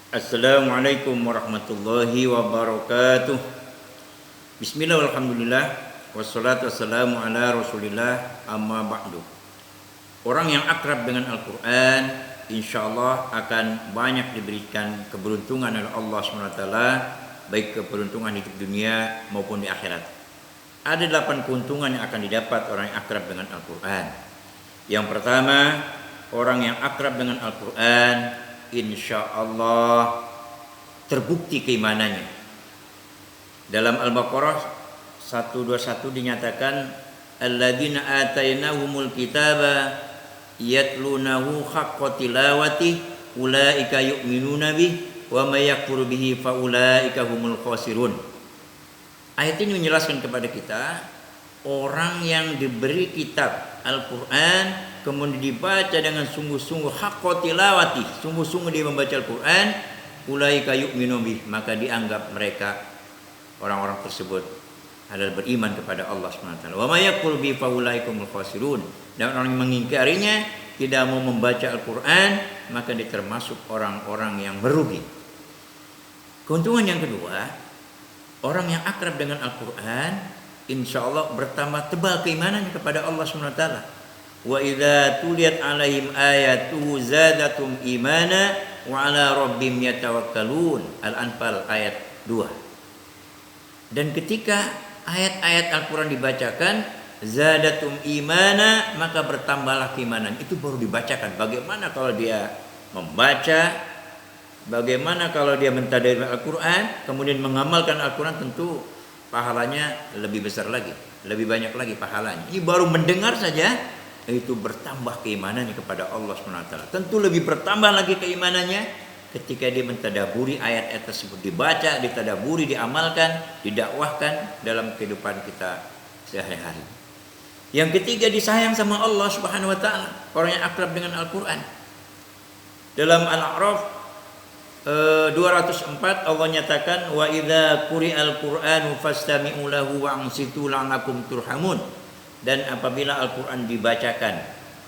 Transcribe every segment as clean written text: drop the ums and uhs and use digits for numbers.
Assalamualaikum warahmatullahi wabarakatuh. Bismillah walhamdulillah wassalatu wassalamu ala rasulillah amma ba'du. Orang yang akrab dengan Al-Quran insyaallah akan banyak diberikan keberuntungan oleh Allah SWT, baik keberuntungan hidup dunia maupun di akhirat. Ada 8 keuntungan yang akan didapat orang yang akrab dengan Al-Quran. Yang pertama, orang yang akrab dengan Al-Quran insya Allah terbukti keimanannya. Dalam Al-Baqarah 121 dinyatakan alladzina atainahumul kitaba yatlunahu haqqa tilawati ulaika yu'minuna bih wa may yakfur bihi fa ulaika humul khasirun. Ayat ini menjelaskan kepada kita orang yang diberi kitab Al-Quran kemudian dibaca dengan sungguh-sungguh haqqa tilawati, sungguh-sungguh dia membaca Al-Quran, ulaika yu'minu bih, maka dianggap mereka orang-orang tersebut adalah beriman kepada Allah SWT. Wa may yakfur bihi fa ulaika humul khasirun. Dan orang yang mengingkarinya, tidak mau membaca Al-Quran, maka dia termasuk orang-orang yang merugi. Keuntungan yang kedua, orang yang akrab dengan Al-Quran insyaallah bertambah tebal keimanannya kepada Allah SWT. Wa idza tuliyat alaihim ayatuhu zadatum imana wa ala rabbihim yatawakkalun. Al-Anfal ayat 2. Dan ketika ayat-ayat Al-Quran dibacakan, zadatum imana, maka bertambahlah keimanan. Itu baru dibacakan. Bagaimana kalau dia membaca, bagaimana kalau dia mentadabbur Al-Quran, kemudian mengamalkan Al-Quran, tentu pahalanya lebih besar lagi, lebih banyak lagi pahalanya. Ini baru mendengar saja itu bertambah keimanannya kepada Allah SWT. Tentu lebih bertambah lagi keimanannya ketika dia mentadaburi ayat-ayat tersebut, dibaca, ditadaburi, diamalkan, didakwahkan dalam kehidupan kita sehari-hari. Yang ketiga, disayang sama Allah Subhanahu wa taala, orang yang akrab dengan Al-Qur'an. Dalam Al-A'raf 204 Allah nyatakan wa idza quri'al qur'anu fastami'u lahu wa ansitu la'allakum turhamun. Dan apabila Al-Quran dibacakan,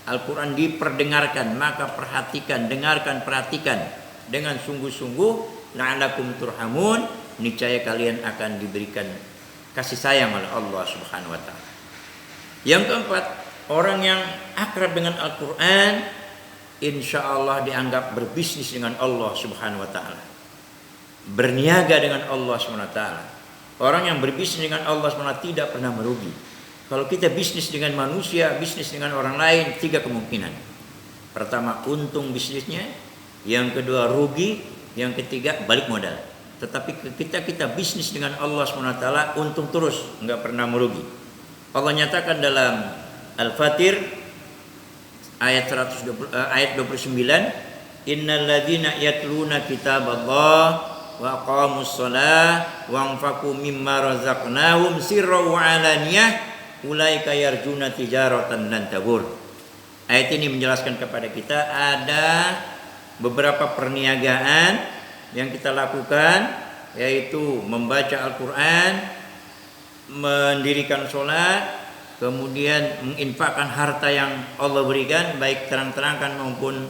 Al-Quran diperdengarkan, maka perhatikan, dengarkan, perhatikan dengan sungguh-sungguh, la'allakum turhamun, niscaya kalian akan diberikan kasih sayang oleh Allah Subhanahu wa taala. Yang keempat, orang yang akrab dengan Al-Quran insyaallah dianggap berbisnis dengan Allah Subhanahu wa taala, berniaga dengan Allah Subhanahu wa taala. Orang yang berbisnis dengan Allah Subhanahu wa taala tidak pernah merugi. Kalau kita bisnis dengan manusia, bisnis dengan orang lain, 3 kemungkinan. Pertama, untung bisnisnya. Yang kedua, rugi. Yang ketiga, balik modal. Tetapi kita bisnis dengan Allah SWT, untung terus, enggak pernah merugi. Allah nyatakan dalam Al-Fatir ayat 29, innal ladzina yatluna kitaballah wa aqamus shalah wa anfaqu mimma razaqnahum sirran wa alaniyah ulaika yarjuna tijaratan lan tabur. Ayat ini menjelaskan kepada kita ada beberapa perniagaan yang kita lakukan, yaitu membaca Al-Quran, mendirikan sholat, kemudian menginfakkan harta yang Allah berikan, baik terang-terangkan maupun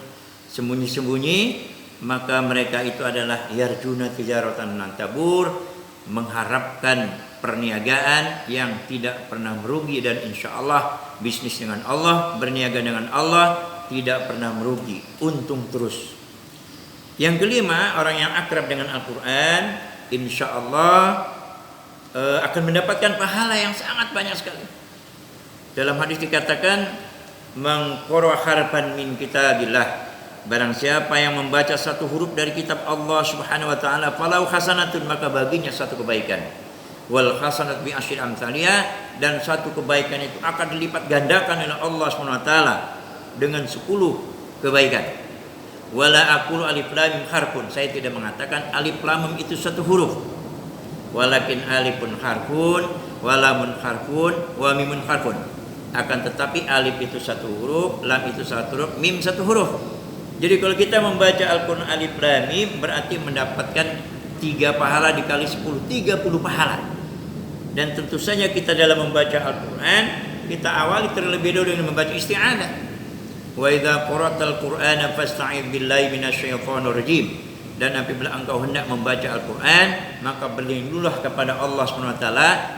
sembunyi-sembunyi, maka mereka itu adalah yarjuna tijaratan lan tabur, mengharapkan perniagaan yang tidak pernah merugi, dan insya Allah bisnis dengan Allah, berniaga dengan Allah tidak pernah merugi, untung terus. Yang kelima, orang yang akrab dengan Al-Quran insya Allah akan mendapatkan pahala yang sangat banyak sekali. Dalam hadis dikatakan man qara harfan min kitabillah, barang siapa yang membaca satu huruf dari kitab Allah Subhanahu wa taala, falau hasanatun, maka baginya satu kebaikan. Wal hasanat bi asyri amsaliyah, dan satu kebaikan itu akan dilipat gandakan oleh Allah SWT dengan 10 kebaikan. Wala aqulu alif lam mim harfun, saya tidak mengatakan alif lam mim itu satu huruf. Walakin alifun harfun, walamun harfun, wa mimun harfun. Akan tetapi alif itu satu huruf, lam itu satu huruf, mim satu huruf. Jadi kalau kita membaca Al-Quran alif lam mim berarti mendapatkan 3 pahala dikali 10, 30 pahala. Dan tentu saja kita dalam membaca Al-Quran, kita awali terlebih dahulu dengan membaca isti'adzah. Wa idza qara'tal Qur'ana fasta'idz billahi minasyaitonir rajim. dan apabila engkau hendak membaca Al-Quran, maka berlindunglah kepada Allah SWT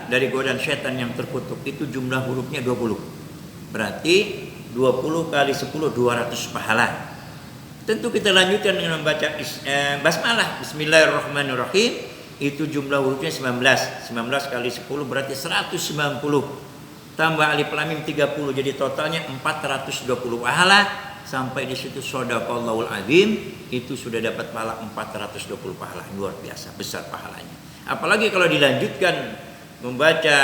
dari godaan setan yang terkutuk. Itu jumlah hurufnya 20. Berarti 20 kali 10 200 pahala. Tentu kita lanjutkan dengan membaca basmalah, Bismillahirrahmanirrahim. Itu jumlah hurufnya 19. 19 kali 10 berarti 190. Tambah alif lam mim 30, jadi totalnya 420 pahala. Sampai di situ shadaqallahul azim, itu sudah dapat pahala 420 pahala. Luar biasa besar pahalanya. Apalagi kalau dilanjutkan membaca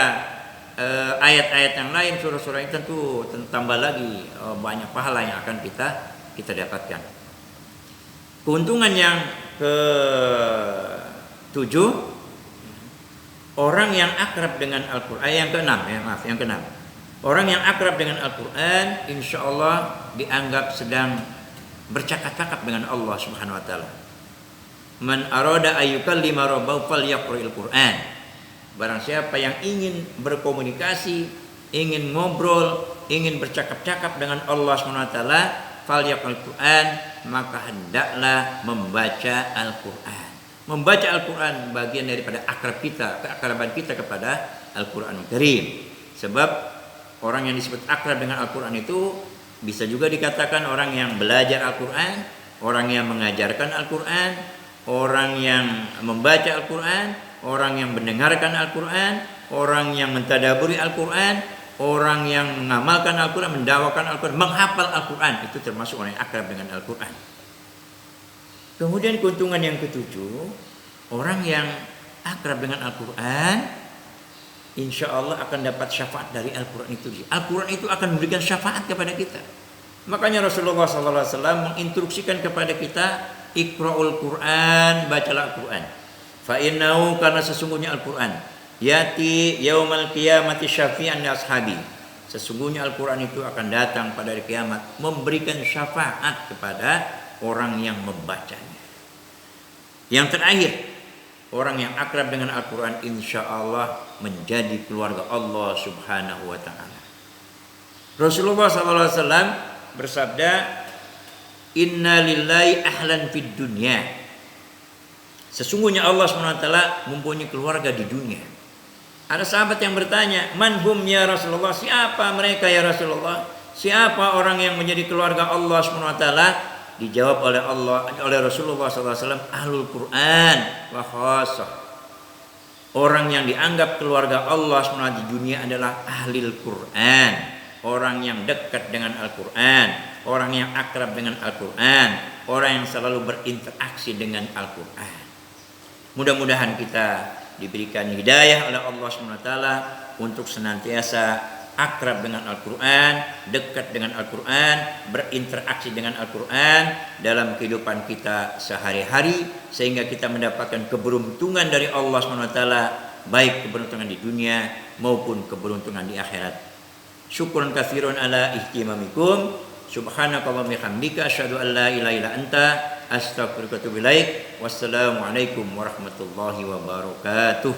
ayat-ayat yang lain, surah-surah itu tentu tambah lagi banyak pahala yang akan kita dapatkan. Keuntungan yang ke-7, orang yang akrab dengan Al-Quran. Yang keenam. Orang yang akrab dengan Al-Quran, insya Allah dianggap sedang bercakap-cakap dengan Allah Subhanahu Wa Taala. Man arada ayyukallima rabbahu falyaqra'il Quran. Barang siapa yang ingin berkomunikasi, ingin ngobrol, ingin bercakap-cakap dengan Allah Subhanahu Wa Taala, falyaqra'il Quran, maka hendaklah membaca Al-Quran. Membaca Al-Quran bagian daripada keakraban kita kepada Al-Quranul Karim. Sebab orang yang disebut akrab dengan Al-Quran itu bisa juga dikatakan orang yang belajar Al-Quran, orang yang mengajarkan Al-Quran, orang yang membaca Al-Quran, orang yang mendengarkan Al-Quran, orang yang mentadaburi Al-Quran, orang yang mengamalkan Al-Quran, mendakwakan Al-Quran, menghafal Al-Quran. Itu termasuk orang yang akrab dengan Al-Quran. Kemudian keuntungan yang ke-7, orang yang akrab dengan Al-Quran, insya Allah akan dapat syafaat dari Al-Quran itu. Al-Quran itu akan memberikan syafaat kepada kita. Makanya Rasulullah SAW menginstruksikan kepada kita, Iqra'ul Quran, bacalah Al-Quran. Fa'innahu, karena sesungguhnya Al-Quran, yati yaumal qiyamati syafi'an li ashabi. Sesungguhnya Al-Quran itu akan datang pada hari kiamat, memberikan syafaat kepada orang yang membacanya. Yang terakhir, orang yang akrab dengan Al-Quran insya Allah menjadi keluarga Allah Subhanahu Wa Taala. Rasulullah SAW bersabda, Inna lillahi ahlan fid dunya. Sesungguhnya Allah Subhanahu Wa Taala mempunyai keluarga di dunia. Ada sahabat yang bertanya, Man hum ya Rasulullah? Siapa mereka ya Rasulullah? Siapa orang yang menjadi keluarga Allah Subhanahu Wa Taala? Dijawab oleh Rasulullah SAW, Ahlul Quran wa khassah. Orang yang dianggap keluarga Allah SWT di dunia adalah Ahlul Quran. Orang yang dekat dengan Al-Quran, orang yang akrab dengan Al-Quran, orang yang selalu berinteraksi dengan Al-Quran. Mudah-mudahan kita diberikan hidayah oleh Allah SWT untuk senantiasa akrab dengan Al-Quran, dekat dengan Al-Quran, berinteraksi dengan Al-Quran dalam kehidupan kita sehari-hari, sehingga kita mendapatkan keberuntungan dari Allah SWT, baik keberuntungan di dunia maupun keberuntungan di akhirat. Syukran katsiran ala ihtimamikum. Subhanakallahumma wa bihamdika asyhadu an la ilaha illa anta astaghfiruka wa atubu ilaik. Wassalamualaikum warahmatullahi wabarakatuh.